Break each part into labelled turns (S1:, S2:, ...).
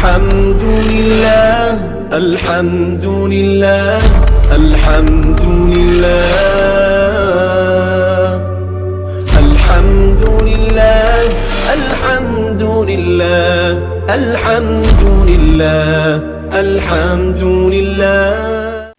S1: الحمد لله الحمد لله الحمد لله الحمد لله الحمد لله الحمد لله الحمد لله۔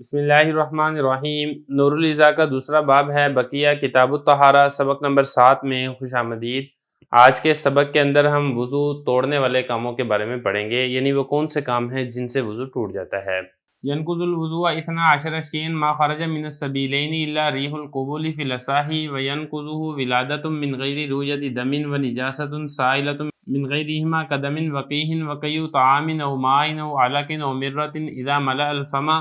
S2: بسم اللہ الرحمن الرحیم۔ نور العزا کا دوسرا باب ہے بقیہ کتاب الطہارہ، سبق نمبر 7 میں خوش آمدید۔ آج کے سبق کے اندر ہم وضو توڑنے والے کاموں کے بارے میں پڑھیں گے، یعنی وہ کون سے کام ہیں جن سے وضو ٹوٹ جاتا ہے۔ ينقض الوضوء 12 شيئا ما خرج من السبيلين الا ريح القبول في الاصح وينقضه ولادة من غير رؤية دم ونجاسة سائلة من غيرهما كدم وقيح وقي طعام او ماء او علق او مرة اذا ملأ الفم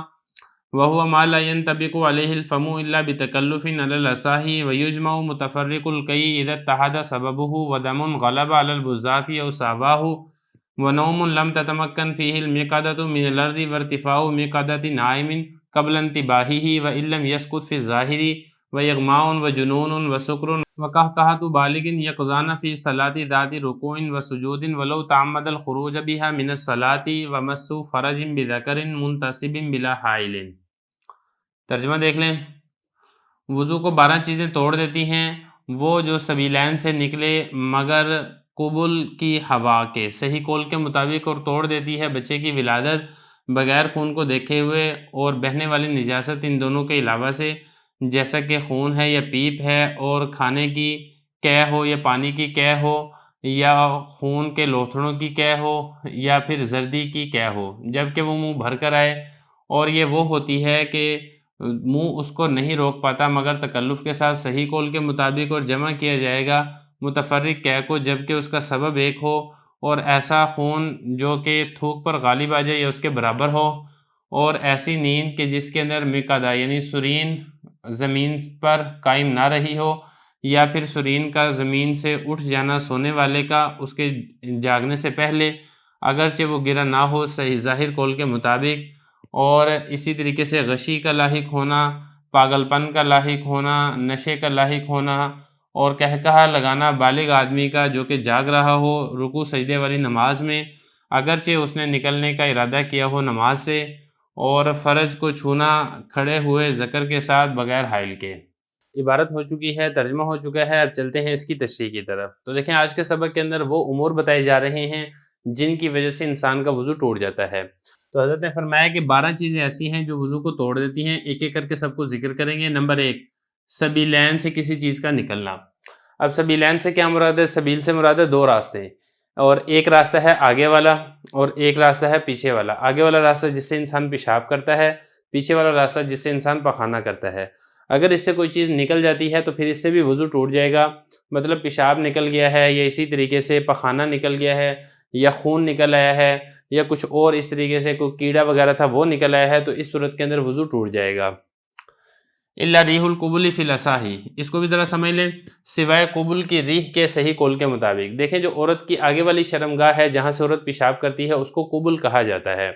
S2: وهو ما لا ينطبق عليه الفم الا بتكلف على الاصح ويجمع متفرق القي اذا اتحد سببه ودم غلب على البزاق او ساواه ونوم لم تتمكن فيه المقعدة من الأرض وارتفاع مقعدة نائم قبل انتباهه وإن لم يسقط في الظاهر وإغماء وجنون وسكر وقهقهة بالغ يقظان في صلاة ذات ركوع وسجود ولو تعمد الخروج بها من الصلاة ومس فرج بذكر منتصب بلا حائل۔ ترجمہ دیکھ لیں۔ وضو کو 12 چیزیں توڑ دیتی ہیں، وہ جو سبیلین سے نکلے مگر قبل کی ہوا کے، صحیح قول کے مطابق، اور توڑ دیتی ہے بچے کی ولادت بغیر خون کو دیکھے ہوئے، اور بہنے والی نجاست ان دونوں کے علاوہ سے، جیسا کہ خون ہے یا پیپ ہے، اور کھانے کی قے ہو یا پانی کی قے ہو، یا خون کے لوتھڑوں کی قے ہو، یا پھر زردی کی قے ہو، جبکہ وہ منہ بھر کر آئے، اور یہ وہ ہوتی ہے کہ منہ اس کو نہیں روک پاتا مگر تکلف کے ساتھ صحیح قول کے مطابق، اور جمع کیا جائے گا متفرق قے کو جبکہ اس کا سبب ایک ہو، اور ایسا خون جو کہ تھوک پر غالب آ جائے یا اس کے برابر ہو، اور ایسی نیند کہ جس کے اندر مقعدہ یعنی سرین زمین پر قائم نہ رہی ہو، یا پھر سرین کا زمین سے اٹھ جانا سونے والے کا اس کے جاگنے سے پہلے، اگرچہ وہ گرا نہ ہو صحیح ظاہر قول کے مطابق، اور اسی طریقے سے غشی کا لاحق ہونا، پاگل پن کا لاحق ہونا، نشے کا لاحق ہونا، اور کہکہا لگانا بالغ آدمی کا جو کہ جاگ رہا ہو رکوع سجدے والی نماز میں، اگرچہ اس نے نکلنے کا ارادہ کیا ہو نماز سے، اور فرج کو چھونا کھڑے ہوئے ذکر کے ساتھ بغیر حائل کے۔ عبارت ہو چکی ہے، ترجمہ ہو چکا ہے، اب چلتے ہیں اس کی تشریح کی طرف۔ تو دیکھیں آج کے سبق کے اندر وہ امور بتائے جا رہے ہیں جن کی وجہ سے انسان کا وضو ٹوٹ جاتا ہے۔ تو حضرت نے فرمایا کہ 12 چیزیں ایسی ہیں جو وضو کو توڑ دیتی ہیں، ایک ایک کر کے سب کو ذکر کریں گے۔ نمبر 1، سبیلین سے کسی چیز کا نکلنا۔ اب سبیلین سے کیا مراد ہے؟ سبیل سے مراد ہے 2 راستے، اور ایک راستہ ہے آگے والا اور ایک راستہ ہے پیچھے والا۔ آگے والا راستہ جس سے انسان پیشاب کرتا ہے، پیچھے والا راستہ جس سے انسان پخانہ کرتا ہے۔ اگر اس سے کوئی چیز نکل جاتی ہے تو پھر اس سے بھی وضو ٹوٹ جائے گا، مطلب پیشاب نکل گیا ہے، یا اسی طریقے سے پخانہ نکل گیا ہے، یا خون نکل آیا ہے، یا کچھ اور اس طریقے سے کوئی کیڑا وغیرہ تھا وہ نکل آیا ہے، تو اس صورت کے اندر وضو ٹوٹ جائے گا۔ الا ریح القبول فی الاصح، اس کو بھی ذرا سمجھ لیں، سوائے قبول کی ریح کے صحیح قول کے مطابق۔ دیکھیں جو عورت کی آگے والی شرمگاہ ہے جہاں سے عورت پیشاب کرتی ہے اس کو قبول کہا جاتا ہے۔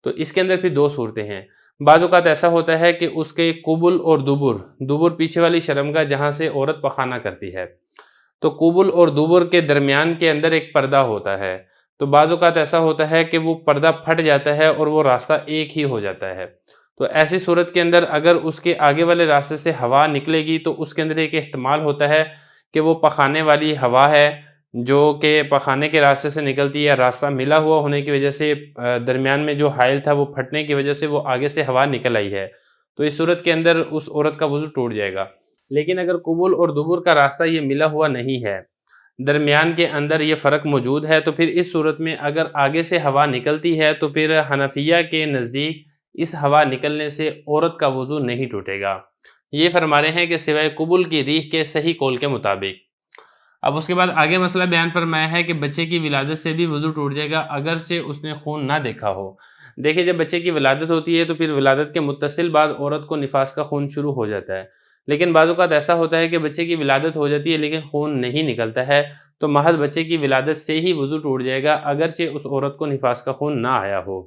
S2: تو اس کے اندر پھر 2 صورتیں ہیں۔ بعض اوقات ایسا ہوتا ہے کہ اس کے قبول اور دبر پیچھے والی شرمگاہ جہاں سے عورت پخانہ کرتی ہے، تو قبول اور دبر کے درمیان کے اندر ایک پردہ ہوتا ہے، تو بعض اوقات ایسا ہوتا ہے کہ وہ پردہ پھٹ جاتا ہے اور وہ راستہ ایک ہی ہو جاتا ہے۔ تو ایسی صورت کے اندر اگر اس کے آگے والے راستے سے ہوا نکلے گی تو اس کے اندر ایک احتمال ہوتا ہے کہ وہ پخانے والی ہوا ہے جو کہ پخانے کے راستے سے نکلتی ہے، راستہ ملا ہوا ہونے کی وجہ سے درمیان میں جو حائل تھا وہ پھٹنے کی وجہ سے وہ آگے سے ہوا نکل آئی ہے، تو اس صورت کے اندر اس عورت کا وضو ٹوٹ جائے گا۔ لیکن اگر قبول اور دبر کا راستہ یہ ملا ہوا نہیں ہے، درمیان کے اندر یہ فرق موجود ہے، تو پھر اس صورت میں اگر آگے سے ہوا نکلتی ہے تو پھر حنفیہ کے نزدیک اس ہوا نکلنے سے عورت کا وضو نہیں ٹوٹے گا۔ یہ فرما رہے ہیں کہ سوائے قبول کی ریح کے صحیح قول کے مطابق۔ اب اس کے بعد آگے مسئلہ بیان فرمایا ہے کہ بچے کی ولادت سے بھی وضو ٹوٹ جائے گا اگرچہ اس نے خون نہ دیکھا ہو۔ دیکھیں جب بچے کی ولادت ہوتی ہے تو پھر ولادت کے متصل بعد عورت کو نفاس کا خون شروع ہو جاتا ہے، لیکن بعض اوقات ایسا ہوتا ہے کہ بچے کی ولادت ہو جاتی ہے لیکن خون نہیں نکلتا ہے، تو محض بچے کی ولادت سے ہی وضو ٹوٹ جائے گا اگرچہ اس عورت کو نفاس کا خون نہ آیا ہو۔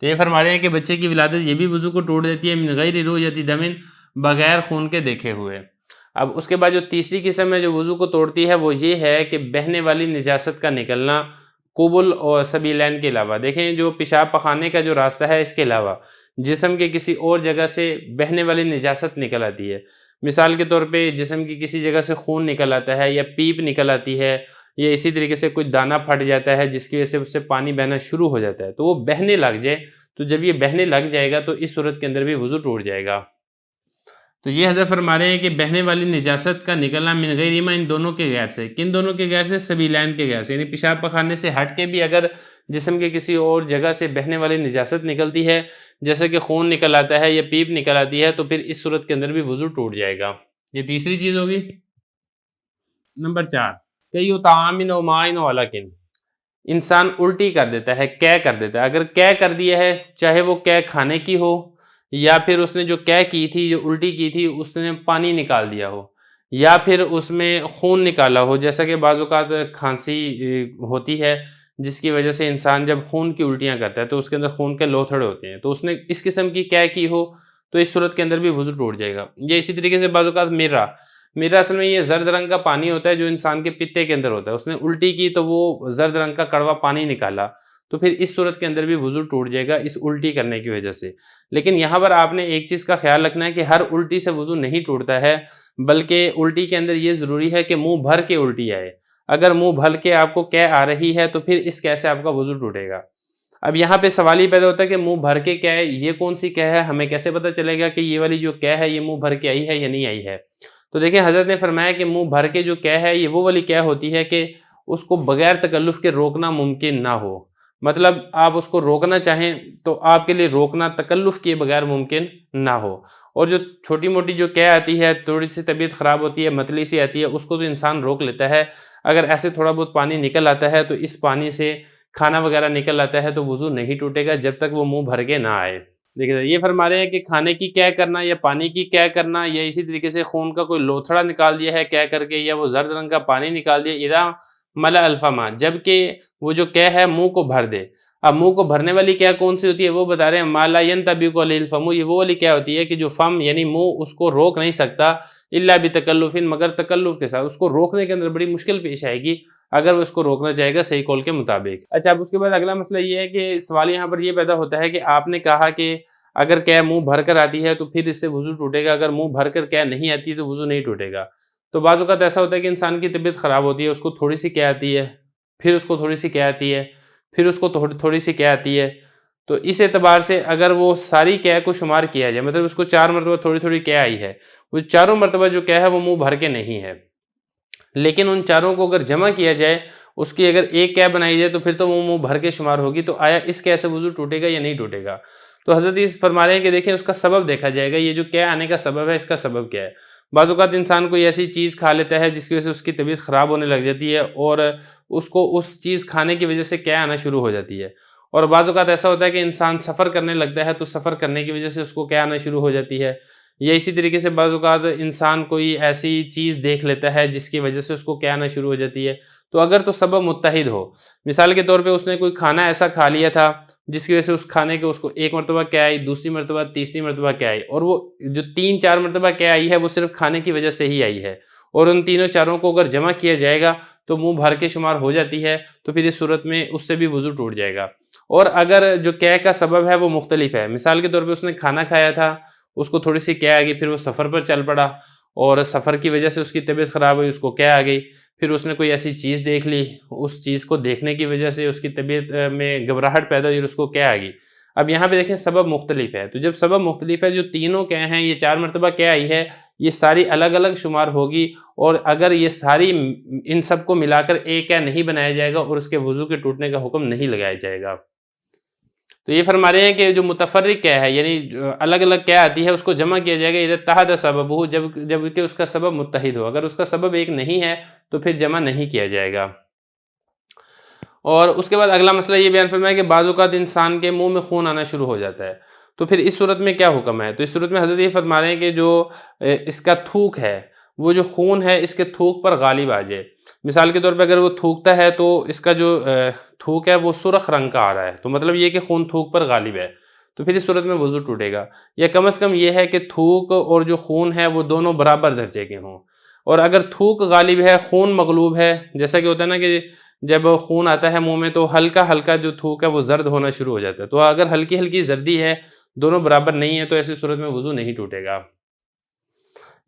S2: تو یہ فرما رہے ہیں کہ بچے کی ولادت یہ بھی وضو کو توڑ دیتی ہے، من غیر رؤیت دم، بغیر خون کے دیکھے ہوئے۔ اب اس کے بعد جو تیسری قسم ہے جو وضو کو توڑتی ہے وہ یہ ہے کہ بہنے والی نجاست کا نکلنا قبل اور سبیلین کے علاوہ، دیکھیں جو پیشاب پخانے کا جو راستہ ہے اس کے علاوہ جسم کے کسی اور جگہ سے بہنے والی نجاست نکل آتی ہے، مثال کے طور پہ جسم کی کسی جگہ سے خون نکل آتا ہے یا پیپ نکل آتی ہے یا اسی طریقے سے کوئی دانہ پھٹ جاتا ہے جس کی وجہ سے اس سے پانی بہنا شروع ہو جاتا ہے، تو وہ بہنے لگ جائے، تو جب یہ بہنے لگ جائے گا تو اس صورت کے اندر بھی وضو ٹوٹ جائے گا۔ تو یہ حضرت فرما رہے ہیں کہ بہنے والی نجاست کا نکلنا من غیرہما، ان دونوں کے غیر سے، کن دونوں کے غیر سے؟ سبیلین کے غیر سے، یعنی پیشاب پخانے سے ہٹ کے بھی اگر جسم کے کسی اور جگہ سے بہنے والی نجاست نکلتی ہے جیسے کہ خون نکل آتا ہے یا پیپ نکل آتی ہے تو پھر اس صورت کے اندر بھی وضو ٹوٹ جائے گا۔ یہ تیسری چیز ہوگی۔ نمبر 4، کئی طعام و مائن و علاقن، انسان الٹی کر دیتا ہے، قے کر دیتا ہے۔ اگر قے کر دیا ہے، چاہے وہ قے کھانے کی ہو یا پھر اس نے جو قے کی تھی، جو الٹی کی تھی، اس نے پانی نکال دیا ہو یا پھر اس میں خون نکالا ہو، جیسا کہ بعض اوقات کھانسی ہوتی ہے جس کی وجہ سے انسان جب خون کی الٹیاں کرتا ہے تو اس کے اندر خون کے لوتھڑے ہوتے ہیں، تو اس نے اس قسم کی قے کی ہو تو اس صورت کے اندر بھی وضو ٹوٹ جائے گا۔ یہ اسی طریقے سے بعض اوقات میرا اصل میں یہ زرد رنگ کا پانی ہوتا ہے جو انسان کے پتے کے اندر ہوتا ہے، اس نے الٹی کی تو وہ زرد رنگ کا کڑوا پانی نکالا تو پھر اس صورت کے اندر بھی وضو ٹوٹ جائے گا اس الٹی کرنے کی وجہ سے۔ لیکن یہاں پر آپ نے ایک چیز کا خیال رکھنا ہے کہ ہر الٹی سے وضو نہیں ٹوٹتا ہے، بلکہ الٹی کے اندر یہ ضروری ہے کہ منہ بھر کے الٹی آئے۔ اگر منہ بھر کے آپ کو قے آ رہی ہے تو پھر اس قے سے آپ کا وضو ٹوٹے گا۔ اب یہاں پہ سوال ہی پیدا ہوتا ہے کہ منہ بھر کے قے یہ کون سی قے ہے، ہمیں کیسے پتہ چلے گا کہ یہ والی جو قے ہے یہ منہ بھر کے آئی ہے یا نہیں آئی ہے؟ تو دیکھیں حضرت نے فرمایا کہ منہ بھر کے جو قے ہے یہ وہ والی قے ہوتی ہے کہ اس کو بغیر تکلف کے روکنا ممکن نہ ہو، مطلب آپ اس کو روکنا چاہیں تو آپ کے لیے روکنا تکلف کیے بغیر ممکن نہ ہو۔ اور جو چھوٹی موٹی جو قے آتی ہے، تھوڑی سی طبیعت خراب ہوتی ہے، متلی سی آتی ہے، اس کو تو انسان روک لیتا ہے۔ اگر ایسے تھوڑا بہت پانی نکل آتا ہے تو اس پانی سے کھانا وغیرہ نکل آتا ہے تو وضو نہیں ٹوٹے گا جب تک وہ منہ بھر کے نہ آئے۔ دیکھیں یہ فرما رہے ہیں کہ کھانے کی قے کرنا یا پانی کی قے کرنا یا اسی طریقے سے خون کا کوئی لوتھڑا نکال دیا ہے قے کر کے، یا وہ زرد رنگ کا پانی نکال دیا، اذا ملا الفما، جبکہ وہ جو قے ہے منہ کو بھر دے۔ اب منہ کو بھرنے والی قے کون سی ہوتی ہے وہ بتا رہے ہیں، ما لا ينطبق علیہ الفم، یہ وہ والی قے ہوتی ہے کہ جو فم یعنی منہ اس کو روک نہیں سکتا، الا بتکلف، مگر تکلف کے ساتھ، اس کو روکنے کے اندر بڑی مشکل پیش آئے گی اگر وہ اس کو روکنا چاہے گا صحیح قول کے مطابق۔ اچھا اب اس کے بعد اگلا مسئلہ یہ ہے کہ سوال یہاں پر یہ پیدا ہوتا ہے کہ آپ نے کہا کہ اگر قے منہ بھر کر آتی ہے تو پھر اس سے وضو ٹوٹے گا، اگر منہ بھر کر قے نہیں آتی تو وضو نہیں ٹوٹے گا۔ تو بعض اوقات ایسا ہوتا ہے کہ انسان کی طبیعت خراب ہوتی ہے، اس کو تھوڑی سی قے آتی ہے، پھر اس کو تھوڑی سی قے آتی ہے، پھر اس کو تھوڑی سی قے آتی ہے، تو اس اعتبار سے اگر وہ ساری قے کو شمار کیا جائے، مطلب اس کو 4 مرتبہ تھوڑی تھوڑی قے آئی ہے، وہ چاروں مرتبہ جو قے ہے وہ منہ بھر کے نہیں ہے، لیکن ان چاروں کو اگر جمع کیا جائے، اس کی اگر ایک قے بنائی جائے تو پھر تو وہ منہ بھر کے شمار ہوگی، تو آیا اس قے سے وضو ٹوٹے گا یا نہیں ٹوٹے گا؟ تو حضرت اس فرما رہے ہیں کہ دیکھیں اس کا سبب دیکھا جائے گا، یہ جو قے آنے کا سبب ہے اس کا سبب کیا ہے۔ بعض اوقات انسان کوئی ایسی چیز کھا لیتا ہے جس کی وجہ سے اس کی طبیعت خراب ہونے لگ جاتی ہے اور اس کو اس چیز کھانے کی وجہ سے قے آنا شروع ہو جاتی ہے، اور بعض اوقات ایسا ہوتا ہے کہ انسان سفر کرنے لگتا ہے تو سفر کرنے کی وجہ سے اس کو قے آنا شروع ہو جاتی ہے، یا اسی طریقے سے بعض اوقات انسان کوئی ایسی چیز دیکھ لیتا ہے جس کی وجہ سے اس کو قے آنا شروع ہو جاتی ہے۔ تو اگر تو سبب متحد ہو، مثال کے طور پہ اس نے کوئی کھانا ایسا کھا لیا تھا جس کی وجہ سے اس کھانے کے اس کو ایک مرتبہ قے آئی، دوسری مرتبہ، تیسری مرتبہ قے آئی، اور وہ جو 3-4 مرتبہ قے آئی ہے وہ صرف کھانے کی وجہ سے ہی آئی ہے، اور ان تینوں چاروں کو اگر جمع کیا جائے گا تو منہ بھر کے شمار ہو جاتی ہے، تو پھر اس صورت میں اس سے بھی وضو ٹوٹ جائے گا۔ اور اگر جو قے کا سبب ہے وہ مختلف ہے، مثال کے طور پہ اس نے کھانا کھایا تھا، اس کو تھوڑی سی قے آ گئی، پھر وہ سفر پر چل پڑا اور سفر کی وجہ سے اس کی طبیعت خراب ہوئی، اس کو قے آ گئی، پھر اس نے کوئی ایسی چیز دیکھ لی، اس چیز کو دیکھنے کی وجہ سے اس کی طبیعت میں گھبراہٹ پیدا ہوئی اور اس کو قے آ گئی۔ اب یہاں پہ دیکھیں سبب مختلف ہے، تو جب سبب مختلف ہے، جو تینوں قے ہیں، یہ 4 مرتبہ قے آئی ہے، یہ ساری الگ الگ شمار ہوگی، اور اگر یہ ساری ان سب کو ملا کر ایک قے نہیں بنایا جائے گا اور اس کے وضو کے ٹوٹنے کا حکم نہیں لگایا جائے گا۔ تو یہ فرما رہے ہیں کہ جو متفرق قے ہے، یعنی الگ الگ قے آتی ہے، اس کو جمع کیا جائے گا اذا اتحد سببہ، جب کہ اس کا سبب متحد ہو، اگر اس کا سبب ایک نہیں ہے تو پھر جمع نہیں کیا جائے گا۔ اور اس کے بعد اگلا مسئلہ یہ بیان فرمایا کہ بعض اوقات انسان کے منہ میں خون آنا شروع ہو جاتا ہے، تو پھر اس صورت میں کیا حکم ہے؟ تو اس صورت میں حضرت یہ فرما رہے ہیں کہ جو اس کا تھوک ہے، وہ جو خون ہے اس کے تھوک پر غالب آ جائے، مثال کے طور پہ اگر وہ تھوکتا ہے تو اس کا جو تھوک ہے وہ سرخ رنگ کا آ رہا ہے، تو مطلب یہ کہ خون تھوک پر غالب ہے، تو پھر اس صورت میں وضو ٹوٹے گا، یا کم از کم یہ ہے کہ تھوک اور جو خون ہے وہ دونوں برابر درجے کے ہوں، اور اگر تھوک غالب ہے، خون مغلوب ہے، جیسا کہ ہوتا ہے نا کہ جب خون آتا ہے منہ میں تو ہلکا ہلکا جو تھوک ہے وہ زرد ہونا شروع ہو جاتا ہے. تو اگر ہلکی ہلکی زردی ہے، دونوں برابر نہیں ہے، تو ایسی صورت میں وضو نہیں ٹوٹے گا.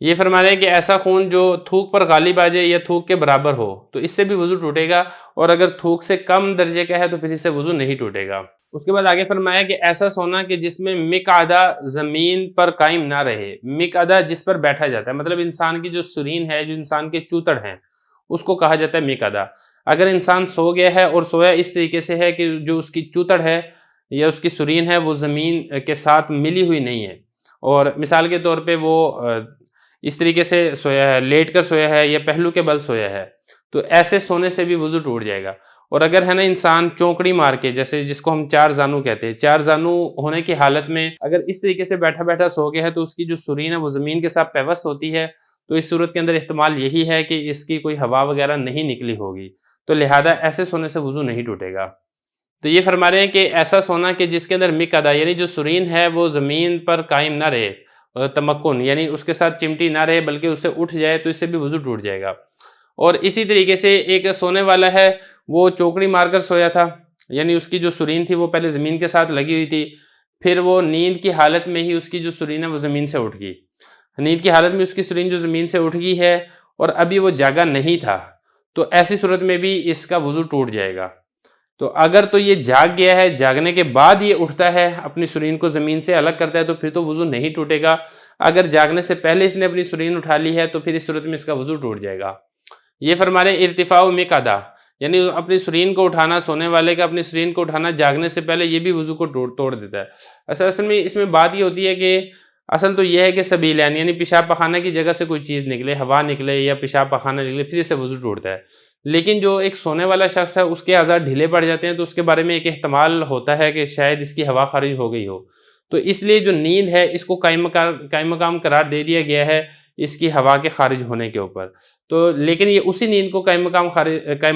S2: یہ فرما رہے ہیں کہ ایسا خون جو تھوک پر غالب آ جائے یا تھوک کے برابر ہو تو اس سے بھی وضو ٹوٹے گا، اور اگر تھوک سے کم درجے کا ہے تو پھر اس سے وضو نہیں ٹوٹے گا. اس کے بعد آگے فرمایا کہ ایسا سونا کہ جس میں مقعدہ زمین پر قائم نہ رہے. مقعدہ جس پر بیٹھا جاتا ہے، مطلب انسان کی جو سرین ہے، جو انسان کے چوتڑ ہیں، اس کو کہا جاتا ہے مقعدہ. اگر انسان سو گیا ہے اور سویا اس طریقے سے ہے کہ جو اس کی چوتڑ ہے یا اس کی سرین ہے وہ زمین کے ساتھ ملی ہوئی نہیں ہے، اور مثال کے طور پہ وہ اس طریقے سے سویا ہے، لیٹ کر سویا ہے یا پہلو کے بل سویا ہے، تو ایسے سونے سے بھی وضو ٹوٹ جائے گا. اور اگر ہے نا انسان چونکڑی مار کے، جیسے جس کو ہم چار زانو کہتے ہیں، چار زانو ہونے کی حالت میں اگر اس طریقے سے بیٹھا بیٹھا سو گیا ہے تو اس کی جو سرین ہے وہ زمین کے ساتھ پیوست ہوتی ہے، تو اس صورت کے اندر احتمال یہی ہے کہ اس کی کوئی ہوا وغیرہ نہیں نکلی ہوگی، تو لہذا ایسے سونے سے وضو نہیں ٹوٹے گا. تو یہ فرما رہے ہیں کہ ایسا سونا کہ جس کے اندر مقعدہ یعنی جو سرین ہے وہ زمین پر قائم نہ رہے، تمکن یعنی اس کے ساتھ چمٹی نہ رہے بلکہ اس سے اٹھ جائے، تو اس سے بھی وضو ٹوٹ جائے گا. اور اسی طریقے سے ایک سونے والا ہے، وہ چوکڑی مار کر سویا تھا، یعنی اس کی جو سرین تھی وہ پہلے زمین کے ساتھ لگی ہوئی تھی، پھر وہ نیند کی حالت میں ہی اس کی جو سرین ہے وہ زمین سے اٹھ گئی. نیند کی حالت میں اس کی سرین جو زمین سے اٹھ گئی ہے اور ابھی وہ جاگا نہیں تھا، تو ایسی صورت میں بھی اس کا وضو ٹوٹ جائے گا. تو اگر تو یہ جاگ گیا ہے، جاگنے کے بعد یہ اٹھتا ہے، اپنی سرین کو زمین سے الگ کرتا ہے، تو پھر تو وضو نہیں ٹوٹے گا. اگر جاگنے سے پہلے اس نے اپنی سرین اٹھا لی ہے تو پھر اس صورت میں اس کا وضو ٹوٹ جائے گا. یہ فرما رہے ارتفاع مقعدہ، یعنی اپنی سرین کو اٹھانا، سونے والے کا اپنی سرین کو اٹھانا جاگنے سے پہلے، یہ بھی وضو کو توڑ دیتا ہے. اصل میں اس میں بات یہ ہوتی ہے کہ اصل تو یہ ہے کہ سبیلین یعنی پیشاب پخانہ کی جگہ سے کوئی چیز نکلے، ہوا نکلے یا پیشاب پخانہ نکلے، پھر اس سے وضو ٹوٹتا ہے. لیکن جو ایک سونے والا شخص ہے اس کے اعضاء ڈھیلے پڑ جاتے ہیں، تو اس کے بارے میں ایک احتمال ہوتا ہے کہ شاید اس کی ہوا خارج ہو گئی ہو، تو اس لیے جو نیند ہے اس کو قائم مقام قرار دے دیا گیا ہے اس کی ہوا کے خارج ہونے کے اوپر. تو لیکن یہ اسی نیند کو قائم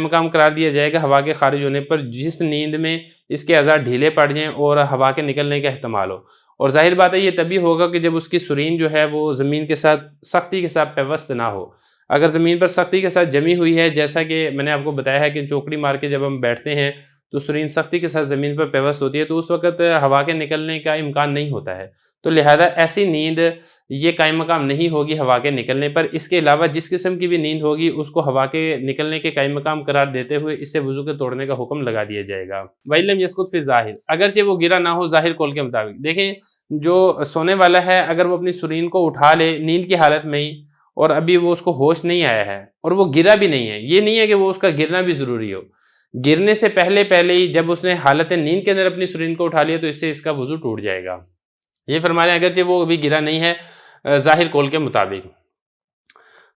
S2: مقام قرار دیا جائے گا ہوا کے خارج ہونے پر جس نیند میں اس کے اعضاء ڈھیلے پڑ جائیں اور ہوا کے نکلنے کا احتمال ہو. اور ظاہر بات ہے یہ تبھی ہوگا کہ جب اس کی سرین جو ہے وہ زمین کے ساتھ سختی کے ساتھ پیوست نہ ہو. اگر زمین پر سختی کے ساتھ جمی ہوئی ہے، جیسا کہ میں نے آپ کو بتایا ہے کہ چوکڑی مار کے جب ہم بیٹھتے ہیں تو سرین سختی کے ساتھ زمین پر پیوست ہوتی ہے، تو اس وقت ہوا کے نکلنے کا امکان نہیں ہوتا ہے، تو لہذا ایسی نیند یہ قائم مقام نہیں ہوگی ہوا کے نکلنے پر. اس کے علاوہ جس قسم کی بھی نیند ہوگی اس کو ہوا کے نکلنے کے قائم مقام قرار دیتے ہوئے اس سے وضو کے توڑنے کا حکم لگا دیا جائے گا. وَإِلَّمْ يَسْقُطْ فِي الظَّاهِرِ، اگرچہ وہ گرا نہ ہو ظاہر قول کے مطابق. دیکھیں جو سونے والا ہے اگر وہ اپنی سرین کو اٹھا لے نیند کی حالت میں ہی اور ابھی وہ اس کو ہوش نہیں آیا ہے اور وہ گرا بھی نہیں ہے، یہ نہیں ہے کہ وہ اس کا گرنا بھی ضروری ہو، گرنے سے پہلے ہی جب اس نے حالت نیند کے اندر اپنی سرین کو اٹھا لیا تو اس سے اس کا وضو ٹوٹ جائے گا. یہ فرما رہے ہیں اگرچہ وہ ابھی گرا نہیں ہے ظاہر قول کے مطابق.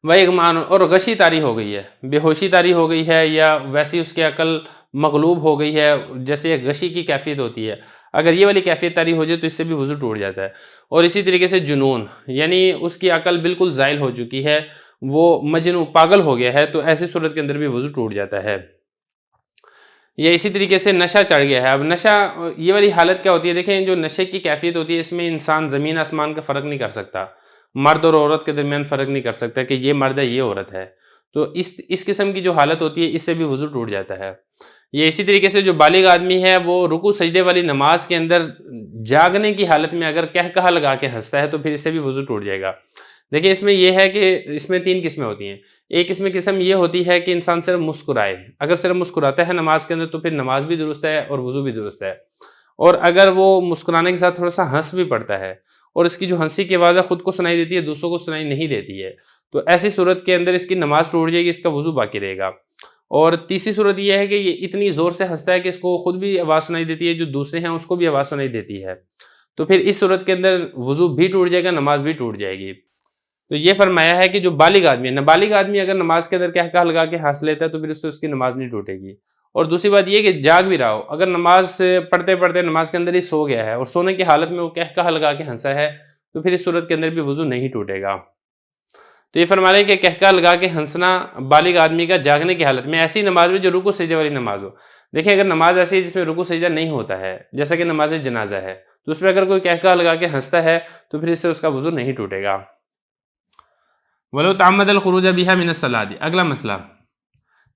S2: وَإِغْمَانٌ، اور غشی طاری ہو گئی ہے، بے ہوشی طاری ہو گئی ہے، یا ویسی اس کی عقل مغلوب ہو گئی ہے، جیسے ایک غشی کی کیفیت ہوتی ہے، اگر یہ والی کیفیت طاری ہو جائے تو اس سے بھی وضو ٹوٹ جاتا ہے. اور اسی طریقے سے جنون، یعنی اس کی عقل بالکل زائل ہو چکی ہے، وہ مجنون پاگل ہو گیا ہے، تو ایسی صورت کے اندر بھی وضو ٹوٹ جاتا ہے. یا اسی طریقے سے نشہ چڑھ گیا ہے. اب نشہ یہ والی حالت کیا ہوتی ہے؟ دیکھیں جو نشے کی کیفیت ہوتی ہے اس میں انسان زمین آسمان کا فرق نہیں کر سکتا، مرد اور عورت کے درمیان فرق نہیں کر سکتا کہ یہ مرد ہے یہ عورت ہے، تو اس قسم کی جو حالت ہوتی ہے اس سے بھی وضو ٹوٹ جاتا ہے. یہ اسی طریقے سے جو بالغ آدمی ہے وہ رکوع سجدے والی نماز کے اندر جاگنے کی حالت میں اگر کہا لگا کے ہنستا ہے تو پھر اس سے بھی وضو ٹوٹ جائے گا. دیکھیں اس میں یہ ہے کہ اس میں 3 قسمیں ہوتی ہیں. ایک قسم یہ ہوتی ہے کہ انسان صرف مسکرائے، اگر صرف مسکراتا ہے نماز کے اندر تو پھر نماز بھی درست ہے اور وضو بھی درست ہے. اور اگر وہ مسکرانے کے ساتھ تھوڑا سا ہنس بھی پڑتا ہے اور اس کی جو ہنسی کی آواز ہے خود کو سنائی دیتی ہے دوسروں کو سنائی نہیں دیتی ہے، تو ایسی صورت کے اندر اس کی نماز ٹوٹ جائے گی، اس کا وضو باقی رہے گا. اور تیسری صورت یہ ہے کہ یہ اتنی زور سے ہنستا ہے کہ اس کو خود بھی آواز سنائی دیتی ہے، جو دوسرے ہیں اس کو بھی آواز سنائی دیتی ہے، تو پھر اس صورت کے اندر وضو بھی ٹوٹ جائے گا، نماز بھی ٹوٹ جائے گی. تو یہ فرمایا ہے کہ جو بالغ آدمی ہے، نابالغ آدمی اگر نماز کے اندر کہا لگا کے ہنس لیتا ہے تو پھر اس سے اس کی نماز نہیں ٹوٹے گی. اور دوسری بات یہ کہ جاگ بھی رہا ہو، اگر نماز پڑھتے نماز کے اندر ہی سو گیا ہے اور سونے کی حالت میں وہ کہا لگا کے ہنسا ہے تو پھر اس صورت کے اندر بھی وضو نہیں ٹوٹے گا. تو یہ فرما رہے ہیں کہ کہا لگا کے ہنسنا بالغ آدمی کا جاگنے کی حالت میں، ایسی نماز میں جو رکوع سجدے والی نماز ہو. دیکھیں اگر نماز ایسی ہے جس میں رکوع سجدہ نہیں ہوتا ہے، جیسا کہ نماز جنازہ ہے، تو اس میں اگر کوئی کہا لگا کے ہنستا ہے تو پھر اس سے اس کا وضو نہیں ٹوٹے گا. وَلَوْ تَعَمَّدَ الْخُرُوجَ بِهَا مِنَ الصَّلَاةِ، اگلا مسئلہ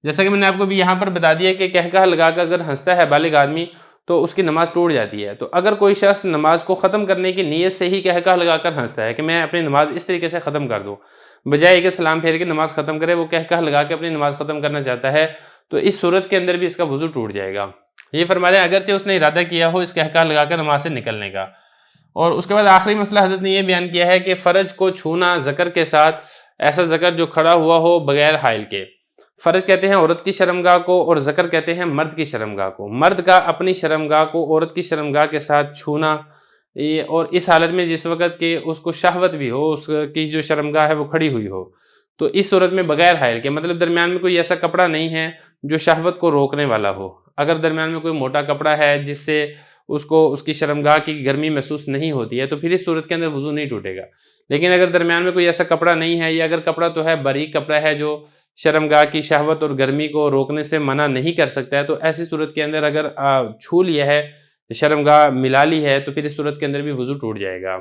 S2: جیسا کہ میں نے آپ کو بھی یہاں پر بتا دیا کہ کہکہ لگا کر اگر ہنستا ہے بالغ آدمی تو اس کی نماز ٹوٹ جاتی ہے۔ تو اگر کوئی شخص نماز کو ختم کرنے کی نیت سے ہی کہکہ لگا کر ہنستا ہے کہ میں اپنی نماز اس طریقے سے ختم کر دوں، بجائے کہ سلام پھیر کے نماز ختم کرے، وہ کہکہ لگا کے اپنی نماز ختم کرنا چاہتا ہے، تو اس صورت کے اندر بھی اس کا وضو ٹوٹ جائے گا۔ یہ فرما رہے ہیں اگرچہ اس نے ارادہ کیا ہو اس کہکہ لگا کر نماز سے نکلنے کا۔ اور اس کے بعد آخری مسئلہ حضرت نے یہ بیان کیا ہے کہ فرج کو چھونا ذکر کے ساتھ، ایسا ذکر جو کھڑا ہوا ہو بغیر حائل کے۔ فرج کہتے ہیں عورت کی شرمگاہ کو، اور ذکر کہتے ہیں مرد کی شرمگاہ کو۔ مرد کا اپنی شرمگاہ کو عورت کی شرمگاہ کے ساتھ چھونا، اور اس حالت میں جس وقت کہ اس کو شہوت بھی ہو، اس کی جو شرمگاہ ہے وہ کھڑی ہوئی ہو، تو اس صورت میں بغیر حائل کے، مطلب درمیان میں کوئی ایسا کپڑا نہیں ہے جو شہوت کو روکنے والا ہو۔ اگر درمیان میں کوئی موٹا کپڑا ہے جس سے اس کو اس کی شرمگاہ کی گرمی محسوس نہیں ہوتی ہے، تو پھر اس صورت کے اندر وضو نہیں ٹوٹے گا۔ لیکن اگر درمیان میں کوئی ایسا کپڑا نہیں ہے، یا اگر کپڑا تو ہے باریک کپڑا ہے جو شرمگاہ کی شہوت اور گرمی کو روکنے سے منع نہیں کر سکتا ہے، تو ایسی صورت کے اندر اگر چھو لیا ہے، شرمگاہ ملا لی ہے، تو پھر اس صورت کے اندر بھی وضو ٹوٹ جائے گا۔